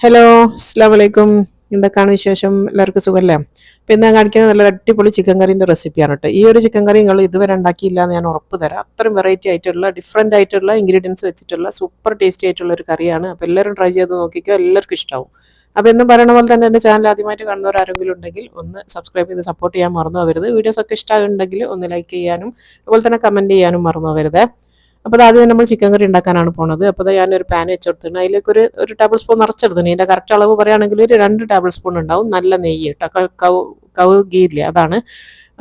Hello, അസ്സലാമു അലൈക്കും. എന്തൊക്കെയാണ് വിശേഷം? എല്ലാവർക്കും സുഖമല്ലേ? അപ്പം ഇന്ന് ഞാൻ കാണിക്കുന്നത് നല്ല അടിപൊളി ചിക്കൻ കറീൻ്റെ റെസിപ്പിയാണ് കേട്ടോ. ഈ ഒരു ചിക്കൻ കറി നിങ്ങൾ ഇതുവരെ ഉണ്ടാക്കിയില്ല എന്ന് ഞാൻ ഉറപ്പ് തരാം. അത്രയും വെറൈറ്റി ആയിട്ടുള്ള ഡിഫറെൻ്റ് ആയിട്ടുള്ള ഇൻഗ്രീഡിയൻസ് വെച്ചിട്ടുള്ള സൂപ്പർ ടേസ്റ്റി ആയിട്ടുള്ള ഒരു കറിയാണ്. അപ്പോൾ എല്ലാവരും ട്രൈ ചെയ്ത് നോക്കിക്കോ, എല്ലാവർക്കും ഇഷ്ടമാവും. അപ്പോൾ എന്നും പറയണ പോലെ തന്നെ എൻ്റെ ചാനൽ ആദ്യമായിട്ട് കാണുന്നവർ ആരെങ്കിലും ഉണ്ടെങ്കിൽ ഒന്ന് സബ്സ്ക്രൈബ് ചെയ്ത് സപ്പോർട്ട് ചെയ്യാൻ മറന്നു പോകരുത്. വീഡിയോസ് ഒക്കെ ഇഷ്ടമാകുന്നുണ്ടെങ്കിൽ ഒന്ന് ലൈക്ക് ചെയ്യാനും അതുപോലെ തന്നെ കമൻറ്റ് ചെയ്യാനും മറന്നു പോകരുത്. അപ്പോൾ അത് ആദ്യം നമ്മൾ ചിക്കൻ കറി ഉണ്ടാക്കാനാണ് പോണത്. അപ്പോൾ അത് ഞാനൊരു പാൻ വെച്ചെടുത്തിട്ടുണ്ട്. അതിലേക്ക് ഒരു ടേബിൾ സ്പൂൺ നിറച്ചെടുത്തിന്. ഇതിൻ്റെ കറക്റ്റ് അളവ് പറയുകയാണെങ്കിൽ ഒരു 2 ടേബിൾ സ്പൂൺ ഉണ്ടാവും നല്ല നെയ്യ് കേട്ടോ. കവ് ഗീ ഇല്ലേ, അതാണ്.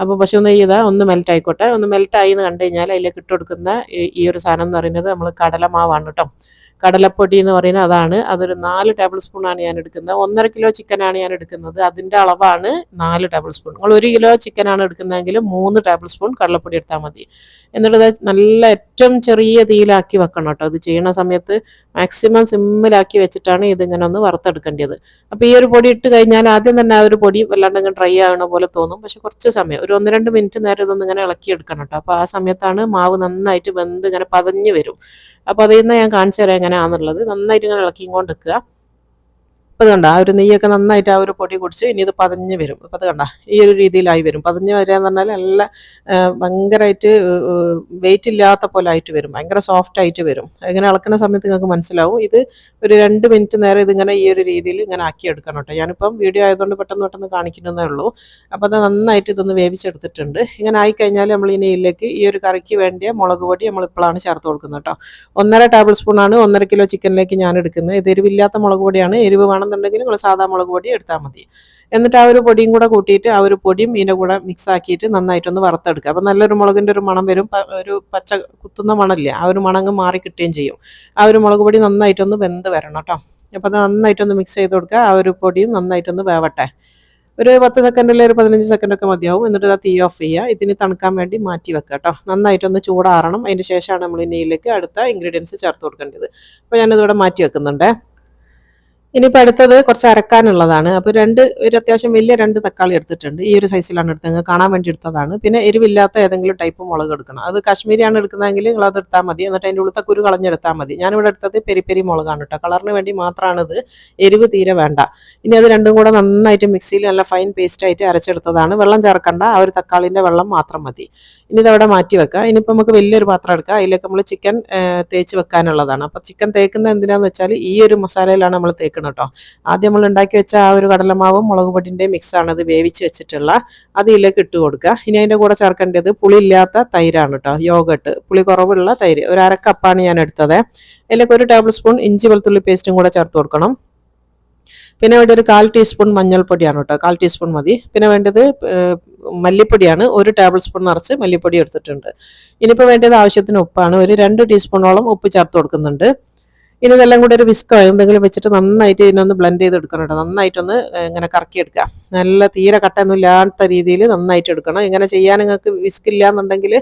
അപ്പോൾ പശു നെയ്യ് ഇതാ ഒന്ന് മെൽറ്റ് ആയിക്കോട്ടെ. ഒന്ന് മെൽറ്റ് ആയി എന്ന് കണ്ടു കഴിഞ്ഞാൽ അതിലേക്ക് ഇട്ട് കൊടുക്കുന്ന ഈ ഒരു സാധനം എന്ന് പറയുന്നത് നമ്മൾ കടലമാവാണ് കേട്ടോ. കടലപ്പൊടി എന്ന് പറയുന്നത് അതാണ്. അതൊരു 4 ടേബിൾ സ്പൂണാണ് ഞാൻ എടുക്കുന്നത്. 1.5 കിലോ ചിക്കനാണ് ഞാൻ എടുക്കുന്നത്. അതിൻ്റെ അളവാണ് 4 ടേബിൾ സ്പൂൺ. നിങ്ങൾ 1 കിലോ ചിക്കനാണ് എടുക്കുന്നതെങ്കിൽ 3 ടേബിൾ സ്പൂൺ കടലപ്പൊടി എടുത്താൽ മതി. എന്നിട്ട് നല്ല ഏറ്റവും ചെറിയ തീയിലാക്കി വെക്കണം കേട്ടോ. ഇത് ചെയ്യുന്ന സമയത്ത് മാക്സിമം സിമ്മിലാക്കി വെച്ചിട്ടാണ് ഇതിങ്ങനെ ഒന്ന് വറുത്തെടുക്കേണ്ടത്. അപ്പോൾ ഈ ഒരു പൊടി ഇട്ട് കഴിഞ്ഞാൽ ആദ്യം തന്നെ ആ ഒരു പൊടി വല്ലാണ്ട് ഇങ്ങനെ ഡ്രൈ ആകണ പോലെ തോന്നും. പക്ഷെ കുറച്ച് സമയം ഒരു 1-2 മിനിറ്റ് നേരം ഇതൊന്ന് ഇങ്ങനെ ഇളക്കി എടുക്കണം കേട്ടോ. അപ്പോൾ ആ സമയത്താണ് മാവ് നന്നായിട്ട് വെന്ത് ഇങ്ങനെ പതഞ്ഞ് വരും. അപ്പോൾ അതിൽ നിന്ന് ഞാൻ കാണിച്ചു തരാം എങ്ങനെയാണെന്നുള്ളത്. നന്നായിട്ട് ഇങ്ങനെ ഇളക്കിയും കൊണ്ട് വെക്കുക. അപ്പോൾ ഇത് കണ്ട ആ ഒരു നെയ്യൊക്കെ നന്നായിട്ട് ആ ഒരു പൊടി കുടിച്ച് ഇനി ഇത് പതഞ്ഞ് വരും. അപ്പോൾ അത് കണ്ട ഈ ഒരു രീതിയിലായി വരും. പതഞ്ഞ് വരിക എന്ന് പറഞ്ഞാൽ നല്ല ഭയങ്കരമായിട്ട് വെയിറ്റ് ഇല്ലാത്ത പോലെ ആയിട്ട് വരും. ഭയങ്കര സോഫ്റ്റ് ആയിട്ട് വരും. ഇങ്ങനെ ഇളക്കുന്ന സമയത്ത് നിങ്ങൾക്ക് മനസ്സിലാവും. ഇത് ഒരു 2 മിനിറ്റ് നേരം ഇതിങ്ങനെ ഈ ഒരു രീതിയിൽ ഇങ്ങനെ ആക്കി എടുക്കണം കേട്ടോ. ഞാനിപ്പം വീഡിയോ ആയതുകൊണ്ട് പെട്ടെന്ന് കാണിക്കുന്നതേ ഉള്ളൂ. അപ്പോൾ അത് നന്നായിട്ട് ഇതൊന്ന് വേവിച്ചെടുത്തിട്ടുണ്ട്. ഇങ്ങനെ ആയിക്കഴിഞ്ഞാൽ നമ്മൾ ഇനി ഇതിലേക്ക് ഈ ഒരു കറിക്ക് വേണ്ടിയ മുളക് പൊടി നമ്മൾ ഇപ്പോഴാണ് ചേർത്ത് കൊടുക്കുന്നത് കേട്ടോ. 1.5 ടേബിൾ സ്പൂണാണ് 1.5 കിലോ ചിക്കനിലേക്ക് ഞാൻ എടുക്കുന്നത്. ഇത് എരിവില്ലാത്ത മുളക് പൊടിയാണ്. എരിവ് വേണമെന്നുണ്ടെങ്കിൽ നിങ്ങൾ സാധാ മുളക് പൊടി എടുത്താൽ മതി. എന്നിട്ട് ആ ഒരു പൊടിയും കൂടെ കൂട്ടിയിട്ട് ആ ഒരു പൊടിയും ഇതിൻ്റെ കൂടെ മിക്സ് ആക്കിയിട്ട് നന്നായിട്ടൊന്ന് വറുത്തെടുക്കുക. അപ്പോൾ നല്ലൊരു മുളകിൻ്റെ ഒരു മണം വരും. ഒരു പച്ച കുത്തുന്ന മണമില്ലേ, ആ ഒരു മണങ്ങ് മാറി കിട്ടുകയും ചെയ്യും. ആ ഒരു മുളക് പൊടി നന്നായിട്ടൊന്ന് വെന്ത് വരണം കേട്ടോ. അപ്പോൾ അത് നന്നായിട്ടൊന്ന് മിക്സ് ചെയ്ത് കൊടുക്കുക. ആ ഒരു പൊടിയും നന്നായിട്ടൊന്ന് വേവട്ടെ. ഒരു 10 സെക്കൻഡിൽ ഒരു 15 സെക്കൻഡൊക്കെ മതിയാവും. എന്നിട്ട് അത് തീ ഓഫ് ചെയ്യുക. ഇതിന് തണുക്കാൻ വേണ്ടി മാറ്റി വെക്കുക കേട്ടോ. നന്നായിട്ടൊന്ന് ചൂടാറണം. അതിന് ശേഷമാണ് നമ്മൾ നെയ്യിലേക്ക് അടുത്ത ഇൻഗ്രീഡിയൻസ് ചേർത്ത് കൊടുക്കേണ്ടത്. അപ്പോൾ ഞാനിതിവിടെ മാറ്റി വെക്കുന്നുണ്ട്. ഇനിയിപ്പോൾ അടുത്തത് കുറച്ച് അരക്കാനുള്ളതാണ്. അപ്പോൾ ഒരു അത്യാവശ്യം വലിയ 2 തക്കാളി എടുത്തിട്ടുണ്ട്. ഈ ഒരു സൈസിലാണ് എടുത്തത്. കാണാൻ വേണ്ടി എടുത്തതാണ്. പിന്നെ എരിവില്ലാത്ത ഏതെങ്കിലും ടൈപ്പ് മുളക് എടുക്കണം. അത് കാശ്മീരിയാണ് എടുക്കുന്നതെങ്കിൽ നിങ്ങൾ അത് എടുത്താൽ മതി. എന്നിട്ട് അതിൻ്റെ ഉള്ളത്തെ കുരു കളഞ്ഞെടുത്താൽ മതി. ഞാനിവിടെ എടുത്തത് പെരി മുളകാണ് കേട്ടോ. കളറിന് വേണ്ടി മാത്രമാണിത്. എരിവ് തീരെ വേണ്ട. ഇനി അത് രണ്ടും കൂടെ നന്നായിട്ട് മിക്സിയിൽ നല്ല ഫൈൻ പേസ്റ്റായിട്ട് അരച്ചെടുത്തതാണ്. വെള്ളം ചേർക്കണ്ട. ആ ഒരു തക്കാളിൻ്റെ വെള്ളം മാത്രം മതി. ഇനി ഇതവിടെ മാറ്റി വെക്കുക. ഇനിയിപ്പോൾ നമുക്ക് വലിയൊരു പാത്രം എടുക്കുക. അതിലേക്ക് നമ്മൾ ചിക്കൻ തേച്ച് വെക്കാനുള്ളതാണ്. അപ്പോൾ ചിക്കൻ തേക്കുന്നത് എന്തിനാന്ന് വെച്ചാൽ ഈ ഒരു മസാലയിലാണ് നമ്മൾ തേക്കുന്നത് കേട്ടോ. ആദ്യം നമ്മൾ ഉണ്ടാക്കി വെച്ച ആ ഒരു കടലമാവും മുളക് പൊടിൻ്റെ മിക്സാണ് അത് വേവിച്ച് വെച്ചിട്ടുള്ള. അത് ഇതിലേക്ക് ഇട്ട് കൊടുക്കുക. ഇനി അതിൻ്റെ കൂടെ ചേർക്കേണ്ടത് പുളിയില്ലാത്ത തൈരാണ് കേട്ടോ. യോഗട്ട്, പുളി കുറവുള്ള തൈര് ഒരു 1/2 കപ്പാണ് ഞാൻ എടുത്തത്. അതിലേക്ക് 1 ടേബിൾ സ്പൂൺ ഇഞ്ചി വെളുത്തുള്ളി പേസ്റ്റും കൂടെ ചേർത്ത് കൊടുക്കണം. പിന്നെ വേണ്ട ഒരു 1/4 ടീസ്പൂൺ മഞ്ഞൾപ്പൊടിയാണ് കേട്ടോ. 1/4 ടീസ്പൂൺ മതി. പിന്നെ വേണ്ടത് മല്ലിപ്പൊടിയാണ്. 1 ടേബിൾ സ്പൂൺ നിറച്ച് മല്ലിപ്പൊടി എടുത്തിട്ടുണ്ട്. ഇനിയിപ്പോൾ വേണ്ടത് ആവശ്യത്തിന് ഉപ്പാണ്. ഒരു 2 ടീസ്പൂണോളം ഉപ്പ് ചേർത്ത് കൊടുക്കുന്നുണ്ട്. ഇനി ഇതെല്ലാം കൂടെ ഒരു വിസ്കോ എന്തെങ്കിലും വെച്ചിട്ട് നന്നായിട്ട് ഇതിനൊന്ന് ബ്ലെൻഡ് ചെയ്ത് എടുക്കണം കേട്ടോ. നന്നായിട്ടൊന്ന് ഇങ്ങനെ കറക്കിയെടുക്കുക. നല്ല തീരെ കട്ടയൊന്നും ഇല്ലാത്ത രീതിയിൽ നന്നായിട്ട് എടുക്കണം. ഇങ്ങനെ ചെയ്യാൻ നിങ്ങൾക്ക് വിസ്ക് ഇല്ല എന്നുണ്ടെങ്കിൽ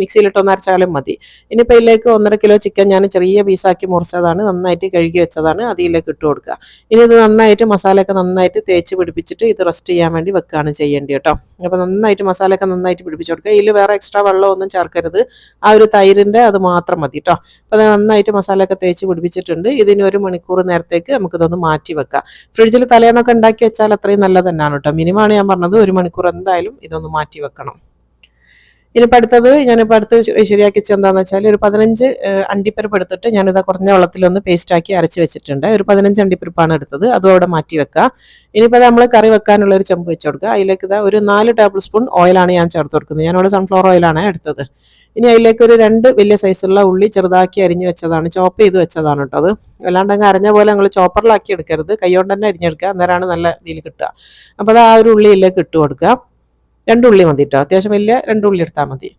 മിക്സിയിലിട്ടൊന്ന് അരച്ചാലും മതി. ഇനിയിപ്പോൾ ഇതിലേക്ക് 1.5 കിലോ ചിക്കൻ ഞാൻ ചെറിയ പീസാക്കി മുറിച്ചതാണ്. നന്നായിട്ട് കഴുകി വെച്ചതാണ്. അതിലേക്ക് ഇട്ട് കൊടുക്കുക. ഇനി ഇത് നന്നായിട്ട് മസാലയൊക്കെ നന്നായിട്ട് തേച്ച് പിടിപ്പിച്ചിട്ട് ഇത് റെസ്റ്റ് ചെയ്യാൻ വേണ്ടി വെക്കുകയാണ് ചെയ്യേണ്ടത് കേട്ടോ. അപ്പോൾ നന്നായിട്ട് മസാലയൊക്കെ നന്നായിട്ട് പിടിപ്പിച്ച് കൊടുക്കുക. ഇതിൽ വേറെ എക്സ്ട്രാ വെള്ളമൊന്നും ചേർക്കരുത്. ആ ഒരു തൈരിൻ്റെ അത് മാത്രം മതി കേട്ടോ. അപ്പോൾ അത് നന്നായിട്ട് മസാലയൊക്കെ തേച്ച് പിടിപ്പിച്ചിട്ടുണ്ട്. ഇതിന് 1 മണിക്കൂർ നേരത്തേക്ക് നമുക്കിതൊന്ന് മാറ്റി വെക്കാം. ഫ്രിഡ്ജിൽ തലേന്നൊക്കെ ഉണ്ടാക്കി വെച്ചാൽ അത്രയും നല്ലത് തന്നെയാണ് കേട്ടോ. മിനിമമാണ് ഞാൻ പറഞ്ഞത്. 1 മണിക്കൂർ എന്തായാലും ഇതൊന്ന് മാറ്റി വെക്കണം. ഇനിയിപ്പോൾ അടുത്ത് ശരിയാക്കി വെച്ചെന്താണെന്ന് വെച്ചാൽ ഒരു 15 അണ്ടിപ്പരിപ്പ് എടുത്തിട്ട് ഞാനിത് കുറഞ്ഞ വെള്ളത്തിലൊന്ന് പേസ്റ്റാക്കി അരച്ച് വെച്ചിട്ടുണ്ട്. ഒരു 15 അണ്ടിപ്പരിപ്പാണ് എടുത്തത്. അതും അവിടെ മാറ്റി വെക്കുക. ഇനിയിപ്പോൾ നമ്മൾ കറി വെക്കാനുള്ള ഒരു ചെമ്പ് വെച്ച് കൊടുക്കുക. അതിലേക്ക് ഒരു 4 ടേബിൾ സ്പൂൺ ഓയിലാണ് ഞാൻ ചേർത്ത് കൊടുക്കുന്നത്. ഞാനിവിടെ സൺഫ്ലവർ ഓയിലാണ് എടുത്തത്. ഇനി അതിലേക്ക് ഒരു 2 വലിയ സൈസുള്ള ഉള്ളി ചെറുതാക്കി അരിഞ്ഞ് വെച്ചതാണ്. ചോപ്പ് ചെയ്ത് വെച്ചതാണ് കേട്ടോ. അത് അല്ലാണ്ട് അങ്ങ് അരഞ്ഞ പോലെ നിങ്ങൾ ചോപ്പറിലാക്കി എടുക്കരുത്. കൈകൊണ്ട് തന്നെ അരിഞ്ഞെടുക്കുക. അന്നേരമാണ് നല്ല ഇതിൽ കിട്ടുക. അപ്പോൾ അത് ആ ഒരു ഉള്ളിയിലേക്ക് ഇട്ട് കൊടുക്കുക. 2 ഉള്ളി മതി കേട്ടോ. അത്യാവശ്യം വലിയ 2 ഉള്ളി എടുത്താൽ മതി.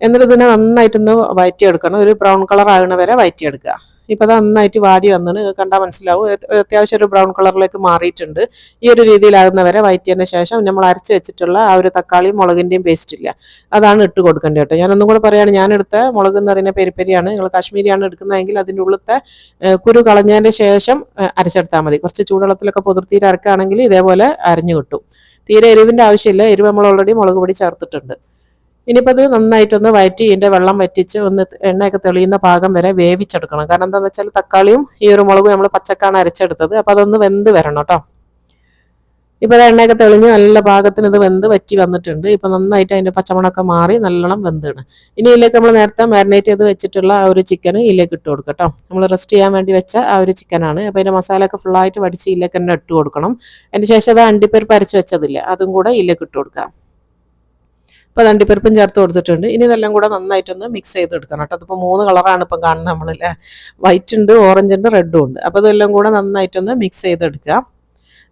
എന്നിട്ട് ഇതിനെ നന്നായിട്ടൊന്ന് വഴറ്റിയെടുക്കണം. ഒരു ബ്രൗൺ കളർ ആകുന്ന വരെ വഴറ്റിയെടുക്കുക. ഇപ്പോൾ അത് നന്നായിട്ട് വാടി വന്നിട്ട് കണ്ടാൽ മനസ്സിലാവും. അത്യാവശ്യം ഒരു ബ്രൗൺ കളറിലേക്ക് മാറിയിട്ടുണ്ട്. ഈ ഒരു രീതിയിലാകുന്ന വരെ വഴറ്റിയതിന് ശേഷം നമ്മൾ അരച്ച് വെച്ചിട്ടുള്ള ആ ഒരു തക്കാളിയും മുളകിൻ്റെയും പേസ്റ്റ് ഇല്ല, അതാണ് ഇട്ട് കൊടുക്കേണ്ടത് കേട്ടോ. ഞാനൊന്നും കൂടെ പറയുകയാണ്, ഞാനെടുത്ത മുളക് എന്ന് പറയുന്ന പെരിയാണ്. നിങ്ങൾ കാശ്മീരിയാണ് എടുക്കുന്നതെങ്കിൽ അതിൻ്റെ ഉള്ളത്തെ കുരു കളഞ്ഞതിന് ശേഷം അരച്ചെടുത്താൽ മതി. കുറച്ച് ചൂടുവെള്ളത്തിലൊക്കെ പുതിർത്തിയിട്ട് അരക്കുകയാണെങ്കിൽ ഇതേപോലെ അരഞ്ഞു കിട്ടും. തീരെ എരിവിൻ്റെ ആവശ്യമില്ല. എരിവ് നമ്മൾ ഓൾറെഡി മുളക് പൊടി ചേർത്തിട്ടുണ്ട്. ഇനിയിപ്പോൾ അത് നന്നായിട്ടൊന്ന് വഴറ്റി ഇതിൻ്റെ വെള്ളം വറ്റിച്ച് ഒന്ന് എണ്ണയൊക്കെ തെളിയുന്ന പാകം വരെ വേവിച്ചെടുക്കണം. കാരണം എന്താണെന്ന് വെച്ചാൽ തക്കാളിയും ഈ ഒരു മുളകും നമ്മൾ പച്ചക്കാണ് അരച്ചെടുത്തത്. അപ്പോൾ അതൊന്ന് വെന്ത് വരണം കേട്ടോ. ഇപ്പോൾ എണ്ണയൊക്കെ തെളിഞ്ഞ് നല്ല പാകത്തിന് ഇത് വെന്ത് വറ്റി വന്നിട്ടുണ്ട്. ഇപ്പം നന്നായിട്ട് അതിൻ്റെ പച്ചമണമൊക്കെ മാറി നല്ലോണം വെന്താണ്. ഇനി ഇതിലേക്ക് നമ്മൾ നേരത്തെ മാരിനേറ്റ് ചെയ്ത് വെച്ചിട്ടുള്ള ആ ഒരു ചിക്കൻ ഇതിലേക്ക് ഇട്ട് കൊടുക്കുക കേട്ടോ. നമ്മൾ റെസ്റ്റ് ചെയ്യാൻ വേണ്ടി വെച്ച ആ ഒരു ചിക്കനാണ്. അപ്പോൾ അതിൻ്റെ മസാലയൊക്കെ ഫുള്ളായിട്ട് വടിച്ച് ഇതിലേക്ക് തന്നെ ഇട്ട് കൊടുക്കണം. അതിന് ശേഷം അത് അണ്ടിപ്പരിപ്പ് അരച്ച് വെച്ചതില്ല അതും കൂടെ ഇതിലേക്ക് ഇട്ട് കൊടുക്കുക. അപ്പോൾ അത് അണ്ടിപ്പരിപ്പും ചേർത്ത് കൊടുത്തിട്ടുണ്ട്. ഇനി ഇതെല്ലാം കൂടെ നന്നായിട്ടൊന്ന് മിക്സ് ചെയ്തെടുക്കണം കേട്ടോ. അതിപ്പോൾ 3 കളറാണ് ഇപ്പം കാണുന്നത് നമ്മളല്ലേ. വൈറ്റ് ഉണ്ട്, ഓറഞ്ച് ഉണ്ട്, റെഡും ഉണ്ട്. അപ്പോൾ ഇതെല്ലാം കൂടെ നന്നായിട്ടൊന്ന് മിക്സ് ചെയ്തെടുക്കുക.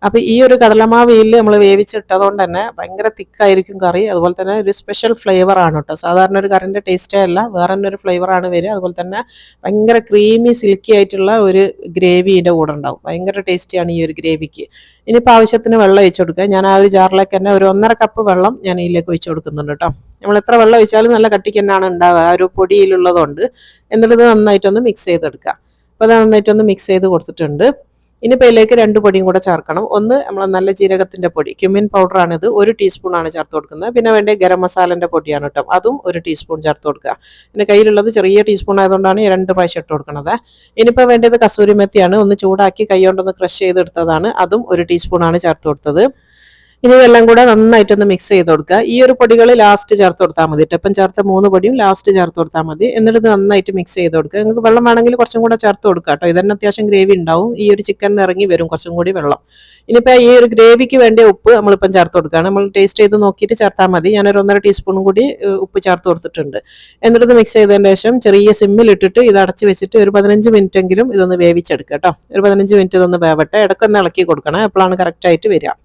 അപ്പോൾ ഈ ഒരു കടലമാവിയിൽ നമ്മൾ വേവിച്ചിട്ടതുകൊണ്ട് തന്നെ ഭയങ്കര തിക്കായിരിക്കും കറി. അതുപോലെ തന്നെ ഒരു സ്പെഷ്യൽ ഫ്ലേവർ ആണ് കേട്ടോ. സാധാരണ ഒരു കറിൻ്റെ ടേസ്റ്റേ അല്ല, വേറെ തന്നെ ഒരു ഫ്ലേവറാണ് വരിക. അതുപോലെ തന്നെ ഭയങ്കര ക്രീമി സിൽക്കി ആയിട്ടുള്ള ഒരു ഗ്രേവി ഇതിൻ്റെ കൂടെ ഉണ്ടാവും. ഭയങ്കര ടേസ്റ്റിയാണ് ഈ ഒരു ഗ്രേവിക്ക്. ഇനിയിപ്പോൾ ആവശ്യത്തിന് വെള്ളം ഒഴിച്ചു കൊടുക്കുക. ഞാൻ ആ ഒരു ജാറിലേക്ക് തന്നെ ഒരു 1.5 കപ്പ് വെള്ളം ഞാൻ ഇതിലേക്ക് ഒഴിച്ചു കൊടുക്കുന്നുണ്ട് കേട്ടോ. നമ്മൾ എത്ര വെള്ളം ഒഴിച്ചാലും നല്ല കട്ടിക്ക് തന്നെയാണ് ഉണ്ടാവുക, ആ ഒരു പൊടിയിലുള്ളതുകൊണ്ട്. എന്നിട്ട് ഇത് നന്നായിട്ടൊന്ന് മിക്സ് ചെയ്തെടുക്കുക. അപ്പോൾ അത് നന്നായിട്ടൊന്ന് മിക്സ് ചെയ്ത് കൊടുത്തിട്ടുണ്ട്. ഇനിയിപ്പോൾ ഇതിലേക്ക് 2 പൊടിയും കൂടെ ചേർക്കണം. ഒന്ന് നമ്മൾ നല്ല ജീരകത്തിൻ്റെ പൊടി, ക്യുമിൻ പൗഡറാണിത്, 1 ടീസ്പൂണാണ് ചേർത്ത് കൊടുക്കുന്നത്. പിന്നെ വേണ്ട ഗരം മസാലൻ്റെ പൊടിയാണ് കേട്ടോ, അതും 1 ടീസ്പൂൺ ചേർത്ത് കൊടുക്കുക. പിന്നെ കയ്യിലുള്ളത് ചെറിയ ടീസ്പൂൺ ആയതുകൊണ്ടാണ് 2 പ്രാവശ്യം ഇട്ട് കൊടുക്കുന്നത്. ഇനിയിപ്പോൾ വേണ്ടത് കസൂരി മെത്തിയാണ്, ഒന്ന് ചൂടാക്കി കൈ കൊണ്ടൊന്ന് ക്രഷ് ചെയ്തെടുത്തതാണ്, അതും 1 ടീസ്പൂണാണ് ചേർത്ത് കൊടുത്തത്. ഇനി ഇതെല്ലാം കൂടെ നന്നായിട്ടൊന്ന് മിക്സ് ചെയ്ത് കൊടുക്കുക. ഈ ഒരു പൊടികൾ ലാസ്റ്റ് ചേർത്ത് കൊടുത്താൽ മതി. ഇപ്പം ചേർത്ത 3 പൊടിയും ലാസ്റ്റ് ചേർത്ത് കൊടുത്താൽ മതി. എന്നിട്ട് നന്നായിട്ട് മിക്സ് ചെയ്ത് കൊടുക്കുക. നിങ്ങൾക്ക് വെള്ളം വേണമെങ്കിൽ കുറച്ചും കൂടെ ചേർത്ത് കൊടുക്കുക കേട്ടോ. ഇതന്നെ അത്യാവശ്യം ഗ്രേവി ഉണ്ടാവും. ഈ ഒരു ചിക്കൻ ഇറങ്ങി വരും കുറച്ചും കൂടി വെള്ളം. ഇനിയിപ്പോൾ ഈ ഒരു ഗ്രേവിക്ക് വേണ്ടിയ ഉപ്പ് നമ്മളിപ്പം ചേർത്ത് കൊടുക്കുകയാണ്. നമ്മൾ ടേസ്റ്റ് ചെയ്ത് നോക്കിയിട്ട് ചേർത്താൽ മതി. ഞാനൊരു 1.5 ടീസ്പൂണും കൂടി ഉപ്പ് ചേർത്ത് കൊടുത്തിട്ടുണ്ട്. എന്നിട്ട് മിക്സ് ചെയ്തതിന് ശേഷം ചെറിയ സിമ്മിലിട്ടിട്ട് ഇത് അടച്ച് വെച്ചിട്ട് ഒരു 15 മിനിറ്റ് എങ്കിലും ഇതൊന്ന് വേവിച്ചെടുക്കുക കേട്ടോ. ഒരു 15 മിനിറ്റ് ഇതൊന്ന് വേവട്ടെ. ഇടയ്ക്കൊന്ന് ഇളക്കി കൊടുക്കണം, എപ്പോഴാണ് കറക്റ്റായിട്ട് വരിക.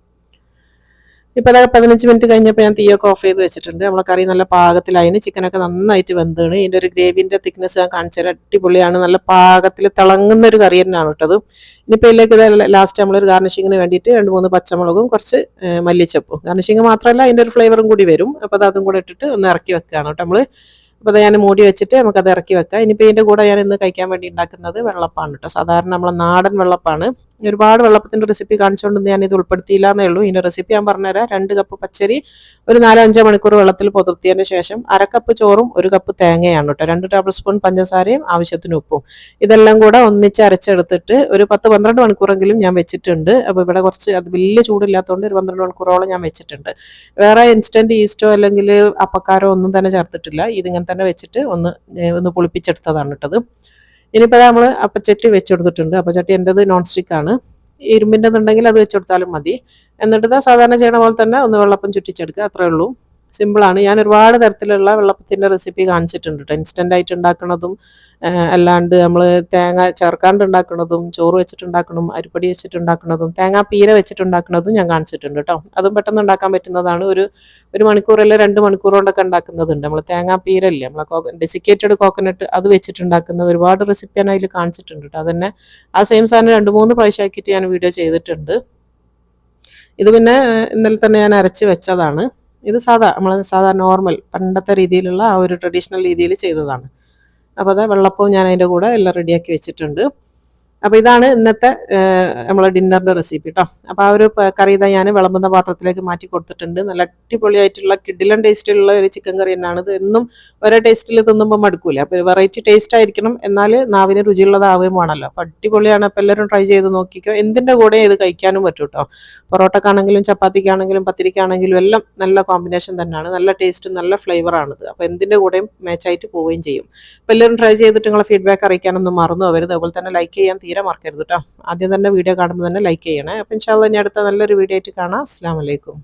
ഇപ്പോൾ അതായത് 15 മിനിറ്റ് കഴിഞ്ഞപ്പോൾ ഞാൻ തീയൊക്കെ ഓഫ് ചെയ്ത് വെച്ചിട്ടുണ്ട്. നമ്മളെ കറി നല്ല പാകത്തിലായിന്, ചിക്കനൊക്കെ നന്നായിട്ട് വെന്താണ്. ഇതിൻ്റെ ഒരു ഗ്രേവിൻ്റെ തിക്നെസ് ഞാൻ കാണിച്ചാൽ അടിപൊളിയാണ്. നല്ല പാകത്തിൽ തിളങ്ങുന്ന ഒരു കറി തന്നെയാണ് കേട്ടത്. ഇനിയിപ്പോൾ ഇതിലേക്ക് ഇത് ലാസ്റ്റ് നമ്മളൊരു ഗാർണിഷിങ്ങിന് വേണ്ടിയിട്ട് 2-3 പച്ചമുളകും കുറച്ച് മല്ലിച്ചപ്പും, ഗാർണിഷിങ് മാത്രമല്ല അതിൻ്റെ ഒരു ഫ്ലേവറും കൂടി വരും. അപ്പോൾ അത് അതും കൂടെ ഇട്ടിട്ട് ഒന്ന് ഇറക്കി വെക്കുകയാണ് കേട്ടോ നമ്മൾ. അപ്പോൾ അത് ഞാൻ മൂടി വെച്ചിട്ട് നമുക്കത് ഇറക്കി വെക്കാം. ഇനിയിപ്പോൾ ഇതിൻ്റെ കൂടെ ഞാൻ ഇന്ന് കഴിക്കാൻ വേണ്ടി ഉണ്ടാക്കുന്നത് വെള്ളപ്പാണ് കേട്ടോ. സാധാരണ നമ്മളെ നാടൻ വെള്ളപ്പാണ്. ഒരുപാട് വെള്ളപ്പത്തിൻ്റെ റെസിപ്പി കാണിച്ചുകൊണ്ട് ഞാൻ ഇത് ഉൾപ്പെടുത്തിയില്ല എന്നേ ഉള്ളൂ. ഇതിൻ്റെ റെസിപ്പി ഞാൻ പറഞ്ഞുതരാം. 2 കപ്പ് പച്ചരി ഒരു 4-5 മണിക്കൂർ വെള്ളത്തിൽ പുതിർത്തിയതിന് ശേഷം 1/2 കപ്പ് ചോറും 1 കപ്പ് തേങ്ങയാണ് കേട്ടോ. 2 ടേബിൾ സ്പൂൺ പഞ്ചസാരയും ആവശ്യത്തിന് ഉപ്പും, ഇതെല്ലാം കൂടെ ഒന്നിച്ച് അരച്ചെടുത്തിട്ട് ഒരു 10-12 മണിക്കൂറെങ്കിലും ഞാൻ വെച്ചിട്ടുണ്ട്. അപ്പോൾ ഇവിടെ കുറച്ച് അത് വലിയ ചൂടില്ലാത്തതുകൊണ്ട് ഒരു 12 മണിക്കൂറോളം ഞാൻ വെച്ചിട്ടുണ്ട്. വേറെ ഇൻസ്റ്റൻറ്റ് ഈസ്റ്റോ അല്ലെങ്കിൽ അപ്പക്കാരോ ഒന്നും തന്നെ ചേർത്തിട്ടില്ല. ഇതിങ്ങനെ തന്നെ വെച്ചിട്ട് ഒന്ന് പുളിപ്പിച്ചെടുത്തതാണ് ഇട്ടത്. ഇനിയിപ്പോൾ നമ്മൾ അപ്പച്ചട്ടി വെച്ചെടുത്തിട്ടുണ്ട്. അപ്പച്ചട്ടി എൻ്റെത് നോൺ സ്റ്റിക്ക് ആണ്. ഇരുമ്പിൻ്റെ ഉണ്ടെങ്കിൽ അത് വെച്ചെടുത്താലും മതി. എന്നിട്ട് സാധാരണ ചെയ്യണ പോലെ തന്നെ ഒന്ന് വെള്ളപ്പം ചുറ്റിച്ചെടുക്കുക, അത്രേ ഉള്ളൂ. സിമ്പിളാണ്. ഞാൻ ഒരുപാട് തരത്തിലുള്ള വെള്ളപ്പത്തിൻ്റെ റെസിപ്പി കാണിച്ചിട്ടുണ്ട് കേട്ടോ. ഇൻസ്റ്റൻ്റ് ആയിട്ട് ഉണ്ടാക്കുന്നതും അല്ലാണ്ട് നമ്മൾ തേങ്ങ ചേർക്കാണ്ട് ഉണ്ടാക്കുന്നതും, ചോറ് വെച്ചിട്ടുണ്ടാക്കണം, അരിപ്പൊടി വെച്ചിട്ടുണ്ടാക്കുന്നതും, തേങ്ങാപ്പീര വെച്ചിട്ടുണ്ടാക്കുന്നതും ഞാൻ കാണിച്ചിട്ടുണ്ട് കേട്ടോ. അതും പെട്ടെന്ന് ഉണ്ടാക്കാൻ പറ്റുന്നതാണ്. ഒരു മണിക്കൂറല്ല 2 മണിക്കൂർ കൊണ്ടൊക്കെ ഉണ്ടാക്കുന്നതുണ്ട്. നമ്മൾ തേങ്ങാപ്പീരല്ലേ, നമ്മളെ ഡെസിക്കേറ്റഡ് കോക്കനട്ട് അത് വെച്ചിട്ടുണ്ടാക്കുന്ന ഒരുപാട് റെസിപ്പി ഞാൻ അതിൽ കാണിച്ചിട്ടുണ്ട് കേട്ടോ. അതന്നെ ആ സെയിം സാധനം 2-3 പ്രാവശ്യം ആക്കിയിട്ട് ഞാൻ വീഡിയോ ചെയ്തിട്ടുണ്ട്. ഇത് പിന്നെ ഇന്നലെ തന്നെ ഞാൻ അരച്ച് വെച്ചതാണ്. ഇത് നമ്മൾ സാധാ നോർമൽ പണ്ടത്തെ രീതിയിലുള്ള ആ ഒരു ട്രഡീഷണൽ രീതിയിൽ ചെയ്തതാണ്. അപ്പോൾ അത് വെള്ളപ്പവും ഞാൻ അതിൻ്റെ കൂടെ എല്ലാം റെഡിയാക്കി വെച്ചിട്ടുണ്ട്. അപ്പോൾ ഇതാണ് ഇന്നത്തെ നമ്മളെ ഡിന്നറിൻ്റെ റെസിപ്പി കേട്ടോ. അപ്പോൾ ആ ഒരു കറി ഇതാ ഞാൻ വിളമ്പുന്ന പാത്രത്തിലേക്ക് മാറ്റി കൊടുത്തിട്ടുണ്ട്. നല്ല അടിപൊളിയായിട്ടുള്ള കിഡിലൻ ടേസ്റ്റിലുള്ള ഒരു ചിക്കൻ കറി തന്നെയാണ് ഇത്. എന്നും ഒരേ ടേസ്റ്റിൽ തിന്നുമ്പോൾ മടുക്കൂല. അപ്പോൾ വെറൈറ്റി ടേസ്റ്റ് ആയിരിക്കണം, എന്നാൽ നാവിന് രുചിയുള്ളതാവുകയും വേണമല്ലോ. അപ്പോൾ അടിപൊളിയാണ്. അപ്പോൾ എല്ലാവരും ട്രൈ ചെയ്ത് നോക്കിക്കോ. എന്തിൻ്റെ കൂടെ ഇത് കഴിക്കാനും പറ്റും കേട്ടോ. പൊറോട്ടക്കാണെങ്കിലും ചപ്പാത്തിക്കാണെങ്കിലും പത്തിരിക്കാണെങ്കിലും എല്ലാം നല്ല കോമ്പിനേഷൻ തന്നെയാണ്. നല്ല ടേസ്റ്റും നല്ല ഫ്ലേവറാണിത്. അപ്പോൾ എന്തിൻ്റെ കൂടെയും മാച്ചായിട്ട് പോവുകയും ചെയ്യും. അപ്പോൾ എല്ലാവരും ട്രൈ ചെയ്തിട്ട് നിങ്ങളെ ഫീഡ്ബാക്ക് അറിയിക്കാനൊന്നും മറന്നു പോകരുത്. അതുപോലെ തന്നെ ലൈക്ക് ചെയ്യാൻ തീരെ മറക്കരുത് കേട്ടോ. ആദ്യം തന്നെ വീഡിയോ കാണുമ്പോൾ തന്നെ ലൈക്ക് ചെയ്യണേ. അപ്പോൾ ഇൻഷാ അല്ലാഹ് ഇനി അടുത്ത നല്ലൊരു വീഡിയോ ആയിട്ട് കാണാം. അസ്സലാമു അലൈക്കും.